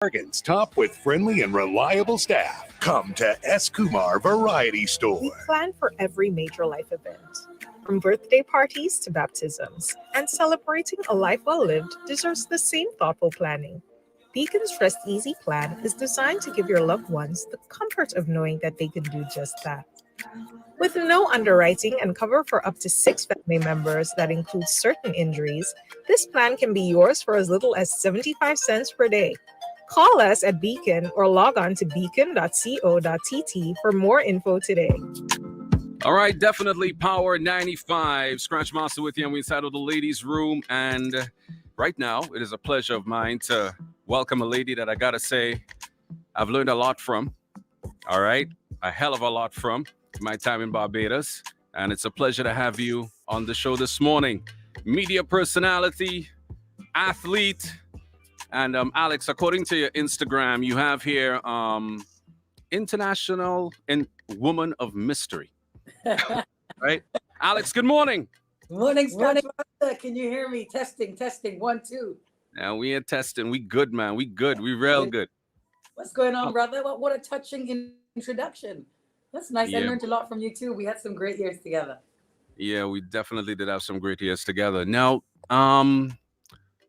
Bargains top with friendly and reliable staff. Come to S. Kumar Variety Store. We plan for every major life event, from birthday parties to baptisms, and celebrating a life well lived deserves the same thoughtful planning. Beacon's Rest Easy plan is designed to give your loved ones the comfort of knowing that they can do just that. With no underwriting and cover for up to 6 family members that includes certain injuries, this plan can be yours for as little as 75 cents per day. Call us at Beacon or log on to beacon.co.tt for more info today. All right, definitely Power 95. Scratch Master with you, and we inside of the ladies' room. And right now, it is a pleasure of mine to welcome a lady that I got to say I've learned a lot from. All right, a hell of a lot from my time in Barbados. And it's a pleasure to have you on the show this morning. Media personality, athlete, and Alex, according to your Instagram, you have here International Woman of Mystery. Right? Alex, good morning. Morning, Scotty. Can you hear me? Testing, 1, 2. Now we are testing. We good, man. We good. We real good. What's going on, brother? What a touching introduction. That's nice. Yeah. I learned a lot from you too. We had some great years together. Yeah, we definitely did have some great years together. Now,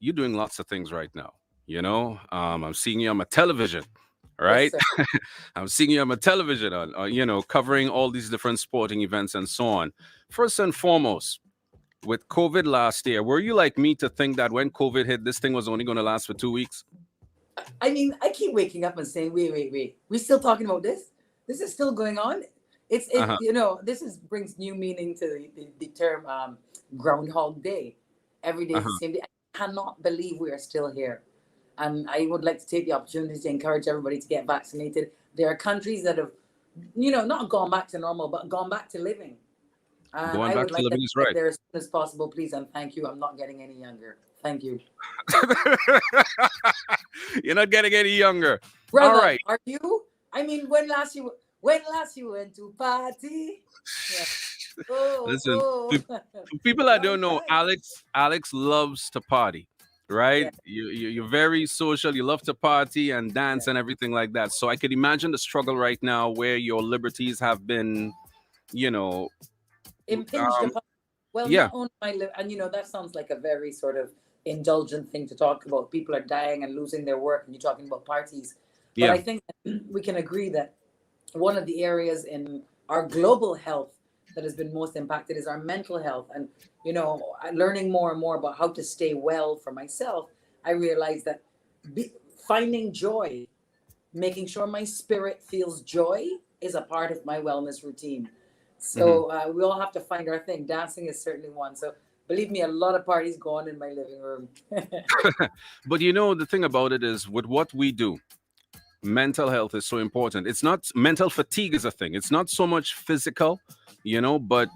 you're doing lots of things right now. You know, I'm seeing you on my television, right? Yes, I'm seeing you on my television, covering all these different sporting events and so on. First and foremost, with COVID last year, were you like me to think that when COVID hit, this thing was only going to last for 2 weeks? I mean, I keep waking up and saying, wait. We're still talking about this? This is still going on? It's this brings new meaning to the term Groundhog Day. Every day is the same day. I cannot believe we are still here. And I would like to take the opportunity to encourage everybody to get vaccinated. There are countries that have, not gone back to normal, but gone back to living. Going back to living is right. There as soon as possible, please, and thank you. I'm not getting any younger. Thank you. You're not getting any younger. Brother, all right. Are you? I mean, when last you went to party? Yeah. Listen, for people that don't know, Alex loves to party. Right? Yeah. You're very social. You love to party and dance and everything like that. So I could imagine the struggle right now where your liberties have been, impinged upon. Well, not only and that sounds like a very sort of indulgent thing to talk about. People are dying and losing their work, and you're talking about parties. But I think we can agree that one of the areas in our global health that has been most impacted is our mental health. And, learning more and more about how to stay well for myself, I realized that finding joy, making sure my spirit feels joy is a part of my wellness routine. So we all have to find our thing. Dancing is certainly one. So believe me, a lot of parties go on in my living room. But the thing about it is with what we do, mental health is so important. It's not mental fatigue is a thing. It's not so much physical, but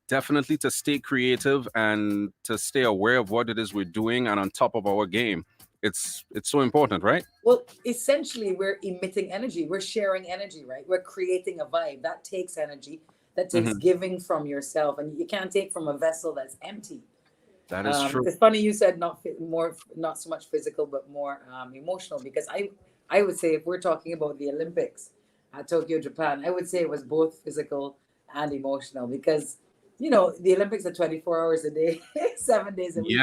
definitely to stay creative and to stay aware of what it is we're doing and on top of our game. It's so important, right? Well, essentially, we're emitting energy. We're sharing energy, right? We're creating a vibe that takes energy, that takes giving from yourself, and you can't take from a vessel that's empty. That is true. It's funny you said not so much physical, but more emotional, because I would say if we're talking about the Olympics at Tokyo, Japan, I would say it was both physical and emotional, because the Olympics are 24 hours a day, 7 days a week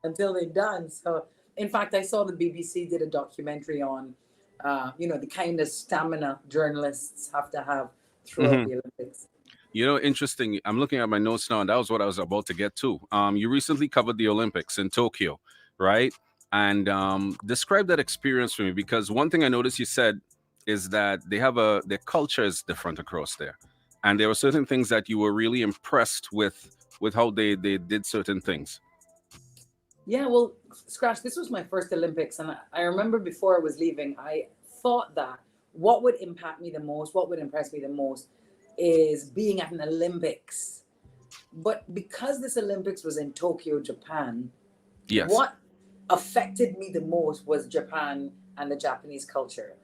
until they're done. So in fact, I saw the BBC did a documentary on the kind of stamina journalists have to have throughout the Olympics. Interesting. I'm looking at my notes now, and that was what I was about to get to. You recently covered the Olympics in Tokyo, right? And describe that experience for me, because one thing I noticed you said is that their culture is different across there. And there were certain things that you were really impressed with how they did certain things. Yeah, well, Scratch, this was my first Olympics. And I remember before I was leaving, I thought that what would impact me the most, what would impress me the most is being at an Olympics. But because this Olympics was in Tokyo, Japan, what affected me the most was Japan and the Japanese culture.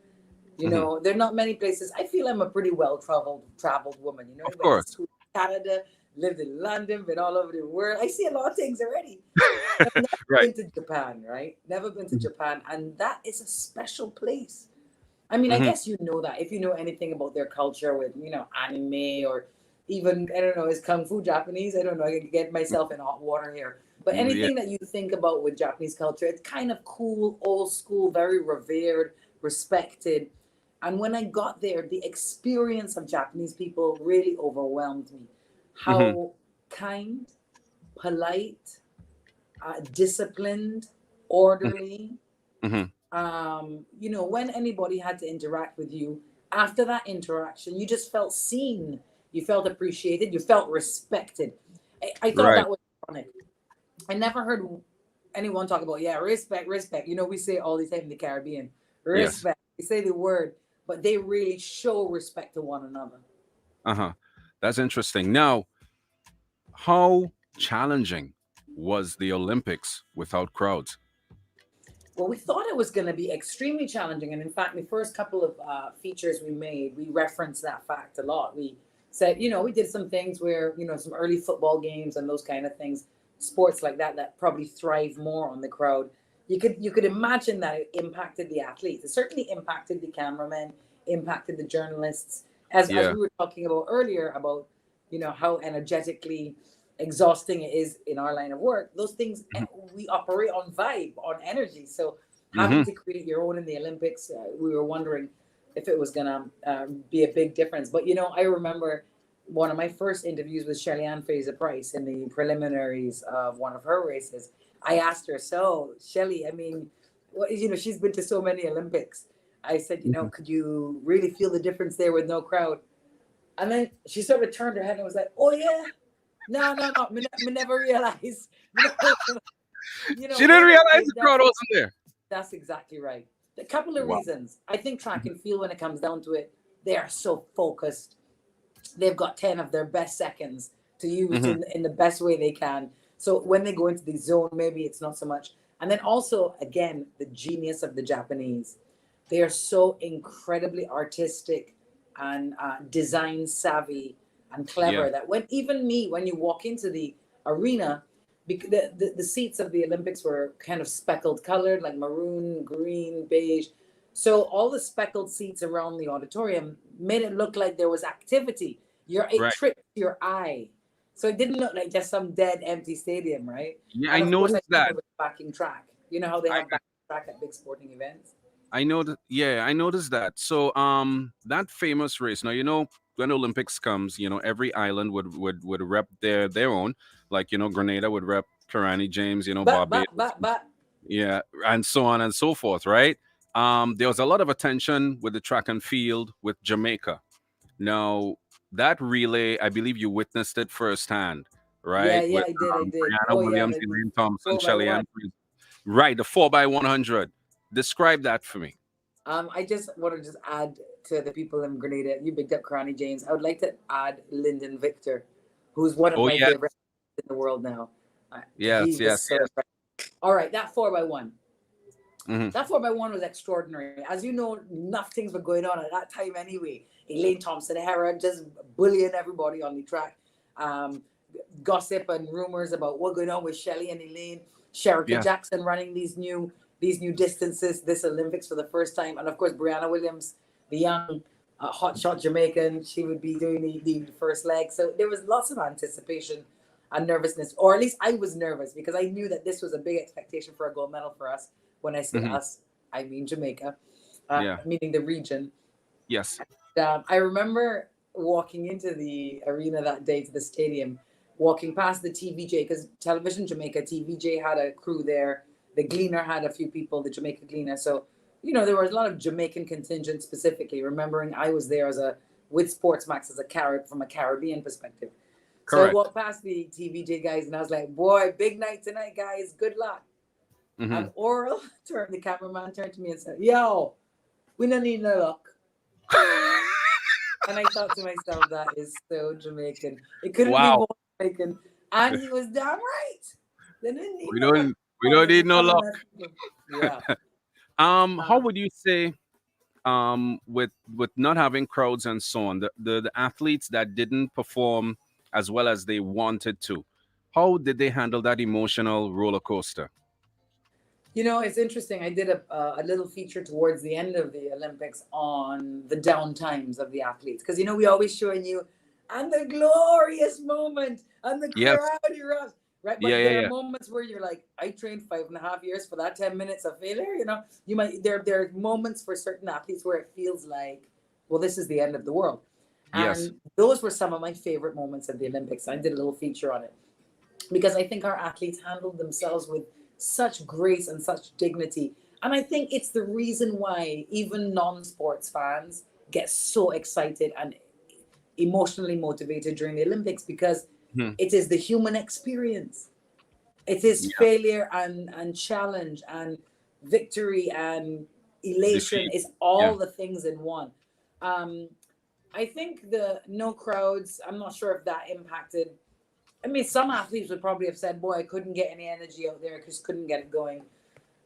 There are not many places. I feel I'm a pretty well traveled woman. Of course. Canada, lived in London, been all over the world. I see a lot of things already. I've never Right. been to Japan, right? Never been to Japan. And that is a special place. I mean, I guess you know that if you know anything about their culture with, anime or even, I don't know, is Kung Fu Japanese? I don't know. I can get myself in hot water here. But anything that you think about with Japanese culture, it's kind of cool, old school, very revered, respected. And when I got there, the experience of Japanese people really overwhelmed me. How kind, polite, disciplined, orderly. When anybody had to interact with you, after that interaction, you just felt seen, you felt appreciated, you felt respected. I thought that was ironic. I never heard anyone talk about, respect. We say all the time in the Caribbean, respect. They say the word, but they really show respect to one another. That's interesting. Now, how challenging was the Olympics without crowds? Well, we thought it was going to be extremely challenging. And in fact, the first couple of features we made, we referenced that fact a lot. We said, we did some things where, some early football games and those kind of things, sports like that probably thrive more on the crowd. You could imagine that it impacted the athletes. It certainly impacted the cameramen, impacted the journalists. As we were talking about earlier about, how energetically exhausting it is in our line of work. Those things, we operate on vibe, on energy. So having to create your own in the Olympics, we were wondering if it was going to be a big difference. But, I remember one of my first interviews with Shelly-Ann Fraser-Pryce in the preliminaries of one of her races. I asked her, so Shelly, I mean, she's been to so many Olympics. I said, could you really feel the difference there with no crowd? And then she sort of turned her head and was like, oh, yeah. No. Me never realized. She didn't realize the crowd wasn't there. That's exactly right. A couple of reasons. I think track and field, when it comes down to it, they are so focused. They've got 10 of their best seconds to use in the best way they can. So when they go into the zone, maybe it's not so much. And then also, again, the genius of the Japanese. They are so incredibly artistic and design savvy and clever that when you walk into the arena, the seats of the Olympics were kind of speckled colored, like maroon, green, beige. So all the speckled seats around the auditorium made it look like there was activity. It tricked your eye. So it didn't look like just some dead, empty stadium, right? Yeah, I noticed that. Backing track. You know how they have backing track at big sporting events? I know that. Yeah, I noticed that. So, that famous race. Now, when Olympics comes, every island would rep their own. Like, Grenada would rep Karani James. Barbados. Yeah, and so on and so forth. Right. There was a lot of attention with the track and field with Jamaica. Now, that relay, I believe you witnessed it firsthand, right? Yeah, with, I did. Brianna Williams, Elaine Thompson, Shelly-Ann. Right, the 4x100. Describe that for me. I just want to add to the people in Grenada. You picked up Karani James. I would like to add Lyndon Victor, who's one of my favorite in the world now. Yes. All right, that 4x1. That 4x1 was extraordinary. As you know, enough things were going on at that time anyway. Elaine Thompson, Hera, just bullying everybody on the track. Gossip and rumors about what's going on with Shelly and Elaine. Sherika Jackson running these new distances, this Olympics for the first time. And of course, Brianna Williams, the young hotshot Jamaican, she would be doing the first leg. So there was lots of anticipation and nervousness, or at least I was nervous because I knew that this was a big expectation for a gold medal for us. When I say us, I mean Jamaica, meaning the region. Yes. I remember walking into the arena that day, to the stadium, walking past the TVJ, because Television Jamaica, TVJ had a crew there. The Gleaner had a few people, the Jamaica Gleaner. So, there was a lot of Jamaican contingent specifically, remembering I was there with Sportsmax from a Caribbean perspective. Correct. So I walked past the TVJ guys and I was like, boy, big night tonight, guys. Good luck. And Oral, the cameraman, turned to me and said, yo, we don't need no luck. And I thought to myself, that is so Jamaican. It couldn't be more Jamaican. And he was damn right. We don't need no luck. Yeah. How would you say, with not having crowds and so on, the athletes that didn't perform as well as they wanted to. How did they handle that emotional roller coaster? It's interesting. I did a little feature towards the end of the Olympics on the down times of the athletes. Because, we always showing you, and the glorious moment, and the Yes. crowd erupts. Right, but there are moments where you're like, I trained 5.5 years for that 10 minutes of failure. You might there are moments for certain athletes where it feels like, well, this is the end of the world. Yes. And those were some of my favorite moments of the Olympics. I did a little feature on it because I think our athletes handled themselves with such grace and such dignity. And I think it's the reason why even non-sports fans get so excited and emotionally motivated during the Olympics, because it is the human experience. It is failure and challenge and victory and elation. Defeat. Is all the things in one. I think the no crowds, I'm not sure if that impacted. I mean, some athletes would probably have said, boy, I couldn't get any energy out there because couldn't get it going.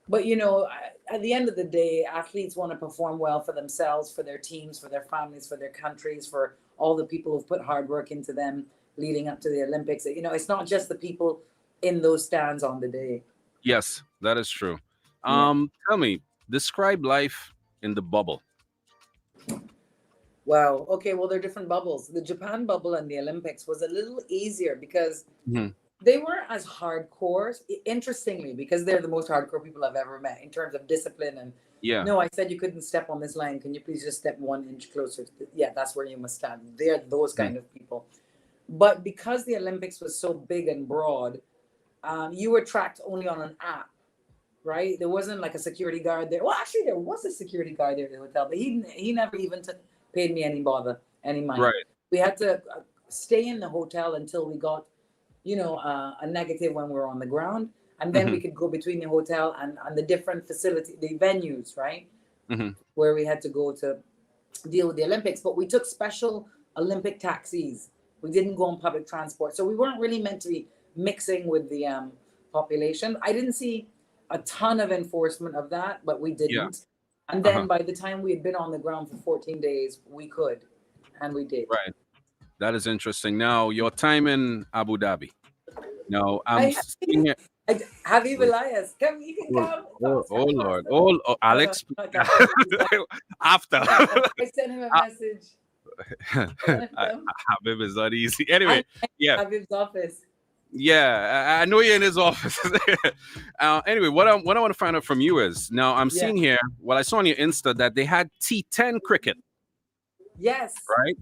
But, at the end of the day, athletes want to perform well for themselves, for their teams, for their families, for their countries, for all the people who've put hard work into them leading up to the Olympics. It's not just the people in those stands on the day. Yes, that is true. Tell me, describe life in the bubble. Wow. Okay. Well, they're different bubbles. The Japan bubble and the Olympics was a little easier because they weren't as hardcore, interestingly, because they're the most hardcore people I've ever met in terms of discipline. And no, I said you couldn't step on this line. Can you please just step 1 inch closer? That's where you must stand. They're those kind of people. But because the Olympics was so big and broad, you were tracked only on an app, right? There wasn't like a security guard there. Well, actually, there was a security guard there at the hotel, but he never even paid me any mind. Right. We had to stay in the hotel until we got, a negative when we were on the ground. And then we could go between the hotel and the different facility, the venues, right? Where we had to go to deal with the Olympics. But we took special Olympic taxis. We didn't go on public transport. So we weren't really meant to be mixing with the population. I didn't see a ton of enforcement of that, but we didn't. Yeah. And then by the time we had been on the ground for 14 days, we could, and we did. Right. That is interesting. Now, your time in Abu Dhabi. Now, I'm seeing it. Habib Elias, you can come. Oh Lord. Oh, Alex. After. I sent him a message. Habib is not easy. Anyway, Habib's office. Yeah, I know you're in his office. Anyway, what I want to find out from you is, now I'm seeing here, I saw on your Insta that they had T10 Cricket. Yes. Right?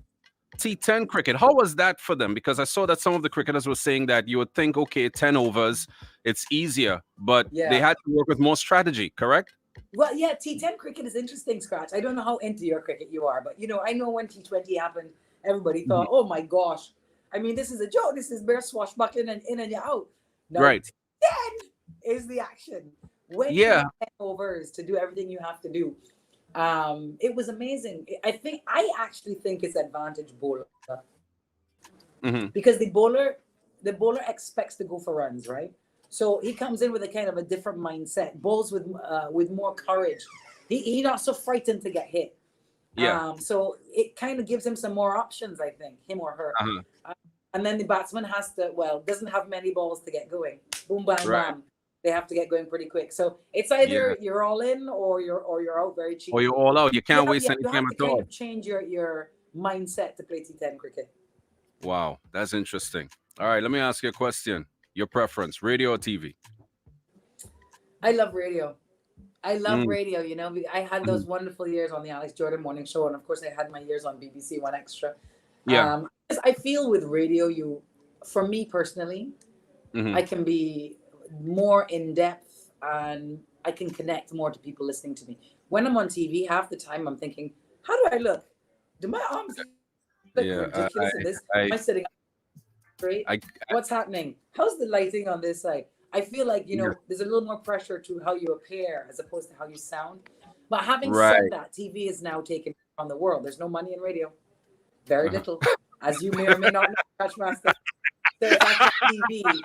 T10 Cricket. How was that for them? Because I saw that some of the cricketers were saying that you would think, okay, 10 overs, it's easier, but they had to work with more strategy, correct? Well, yeah, T10 Cricket is interesting, Scratch. I don't know how into your cricket you are, but, I know when T20 happened, everybody thought, oh my gosh, I mean, this is a joke. This is bare swashbuckling and in and out. No, right. 10 is the action. When you have 10 overs to do everything you have to do. It was amazing. I actually think it's advantage bowler. Because the bowler expects to go for runs, right? So he comes in with a kind of a different mindset, bowls with more courage. He's not so frightened to get hit. Yeah. So it kind of gives him some more options, I think, him or her. And then the batsman doesn't have many balls to get going. Boom, bam, bam. They have to get going pretty quick. So it's either you're all in or you're out very cheap. Or you're all out. You can't waste any time at all. You have to kind of change your mindset to play T10 cricket. Wow, that's interesting. All right, let me ask you a question. Your preference, radio or TV? I love radio. I love radio, I had those wonderful years on the Alex Jordan Morning Show, and of course I had my years on BBC One Extra. Yeah. I feel with radio, for me personally, I can be more in depth and I can connect more to people listening to me. When I'm on TV, half the time I'm thinking, how do I look? Do my arms look ridiculous in this? Am I sitting up straight? What's happening? How's the lighting on this side? I feel like, there's a little more pressure to how you appear as opposed to how you sound. But having said that, TV is now taken on the world. There's no money in radio. Very little. As you may or may not know, Catch Master. There's actually TV.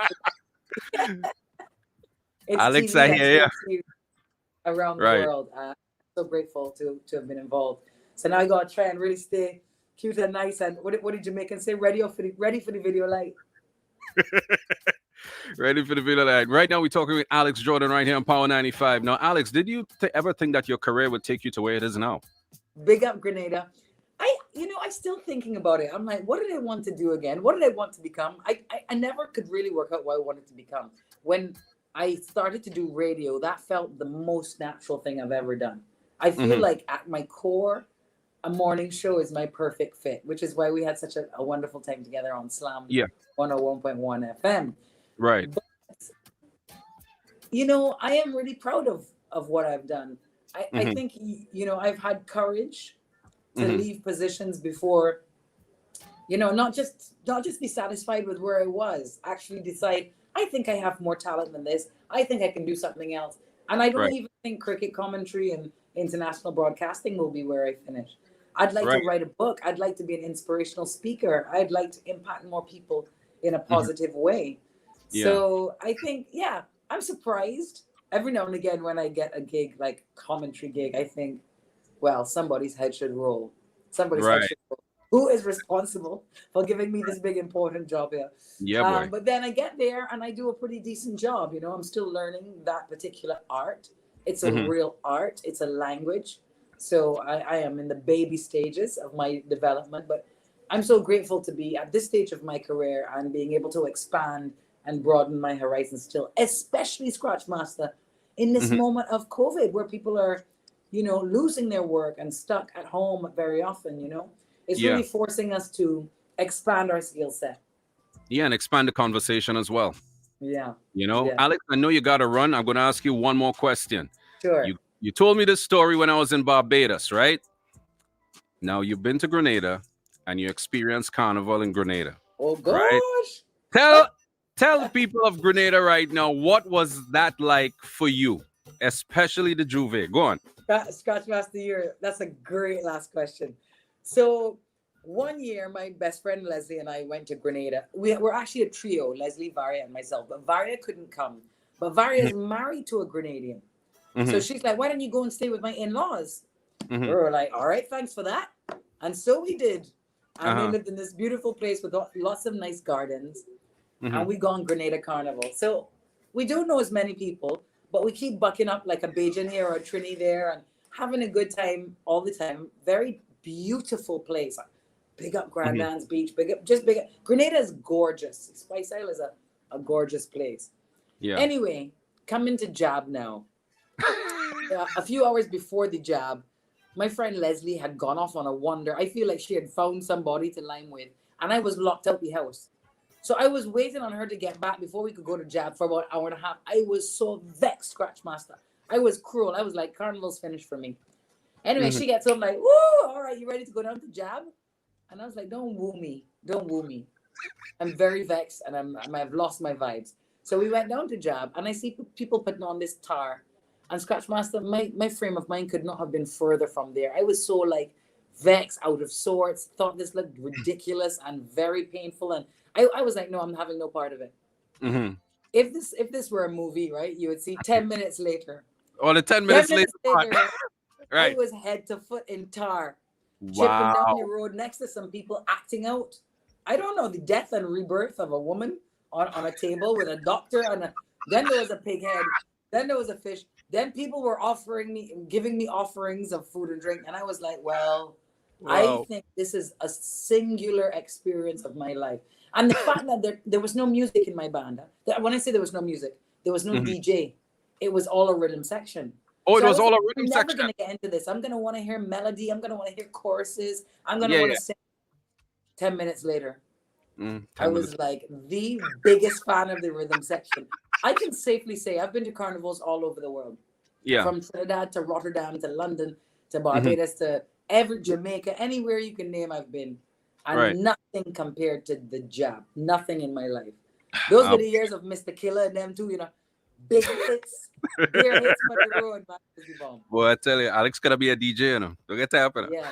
It's Alex, TV I hear you. Around the world. I'm so grateful to have been involved. So now I got to try and really stay cute and nice. And what did Jamaicans say? Ready for the video light. Ready for the video light. Right now, we're talking with Alex Jordan right here on Power 95. Now, Alex, did you ever think that your career would take you to where it is now? Big up Grenada. I'm still thinking about it. I'm like, what did I want to do again? What did I want to become? I never could really work out what I wanted to become. When I started to do radio, that felt the most natural thing I've ever done. I feel like at my core, a morning show is my perfect fit, which is why we had such a wonderful time together on Slam 101.1 FM. Right. But, I am really proud of what I've done. I think, I've had courage to leave positions before, not just be satisfied with where I was, actually decide, I think I have more talent than this. I think I can do something else. And I don't even think cricket commentary and international broadcasting will be where I finish. I'd like to write a book. I'd like to be an inspirational speaker. I'd like to impact more people in a positive way. Yeah. So I think, I'm surprised every now and again when I get a gig, like commentary gig, I think, well, somebody's head should roll. Somebody's head should roll. Who is responsible for giving me this big important job here? Yeah, boy. But then I get there and I do a pretty decent job. I'm still learning that particular art. It's a real art. It's a language. So I am in the baby stages of my development. But I'm so grateful to be at this stage of my career and being able to expand and broaden my horizons still, especially Scratch Master in this moment of COVID where people are, losing their work and stuck at home very often, It's really forcing us to expand our skill set. Yeah, and expand the conversation as well. Yeah. Alex, I know you got to run. I'm going to ask you one more question. Sure. You told me this story when I was in Barbados, right? Now, you've been to Grenada and you experienced Carnival in Grenada. Oh, gosh. Right? Tell the people of Grenada right now, what was that like for you, especially the Juve? Go on. Scratch Master Year. That's a great last question. So one year, my best friend Leslie and I went to Grenada. We're actually a trio, Leslie, Varia, and myself. But Varia couldn't come. But Varia is married to a Grenadian. So she's like, why don't you go and stay with my in-laws? We were like, all right, thanks for that. And so we did. And we lived in this beautiful place with lots of nice gardens. And we go on Grenada Carnival. So we don't know as many people, but we keep bucking up like a Bajan here or a Trini there and having a good time all the time. Very beautiful place. Big up Grandans Beach. Big up. Grenada is gorgeous. Spice Isle is a gorgeous place. Yeah. Anyway, coming to Jab now. A few hours before the Jab, my friend Leslie had gone off on a wander. I feel like she had found somebody to lime with, and I was locked out the house. So I was waiting on her to get back before we could go to Jab for about an hour and a half. I was so vexed, Scratch Master. I was cruel. I was like, Carnival's finished for me. Anyway, she gets home like, woo, all right, you ready to go down to Jab? And I was like, don't woo me. Don't woo me. I'm very vexed and I've lost my vibes. So we went down to Jab and I see people putting on this tar. And Scratch Master, my frame of mind could not have been further from there. I was so like vexed, out of sorts, thought this looked ridiculous and very painful. And I was like, no, I'm having no part of it. If this were a movie, right, you would see 10 minutes later. Oh, the 10 minutes later right. I was head to foot in tar. Chipping down the road next to some people acting out. I don't know, the death and rebirth of a woman on a table with a doctor then there was a pig head, then there was a fish, then people were giving me offerings of food and drink, and I was like, well, I think this is a singular experience of my life. And the fact that there was no music in my band. When I say there was no music, there was no DJ. It was all a rhythm section. Oh, so it was all a rhythm section. I'm never going to get into this. I'm going to want to hear melody. I'm going to want to hear choruses. I'm going to want to sing. 10 minutes later, I was like the biggest fan of the rhythm section. I can safely say I've been to carnivals all over the world. Yeah. From Trinidad to Rotterdam to London to Barbados to Jamaica, anywhere you can name, I've been. And nothing compared to the Jab. Nothing in my life. Those were the years of Mr. Killer and them too, big hits, beer hits for the road, man. Boy, I tell you, Alex gonna be a DJ, Don't get tapping. Yeah,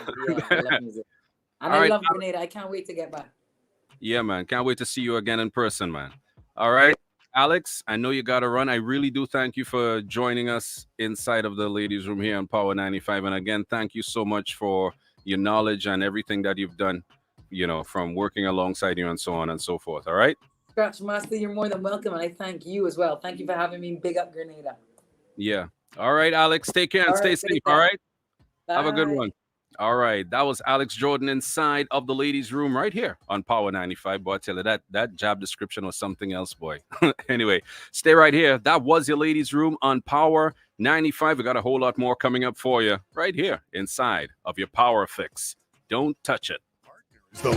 I love music. And I love Grenada. I can't wait to get back. Yeah, man. Can't wait to see you again in person, man. All right. Alex, I know you got to run. I really do thank you for joining us inside of the ladies' room here on Power 95. And again, thank you so much for your knowledge and everything that you've done, you know, from working alongside you and so on and so forth. All right. Scratch Master, you're more than welcome, and I thank you as well. Thank you for having me. Big up Grenada. Yeah. All right, Alex. Take care and stay safe. All right. Bye. Have a good one. All right. That was Alex Jordan inside of the ladies' room right here on Power 95. Boy, I tell you, that job description was something else, boy. Anyway, stay right here. That was your ladies' room on Power 95. We got a whole lot more coming up for you right here inside of your Power Fix. Don't touch it. The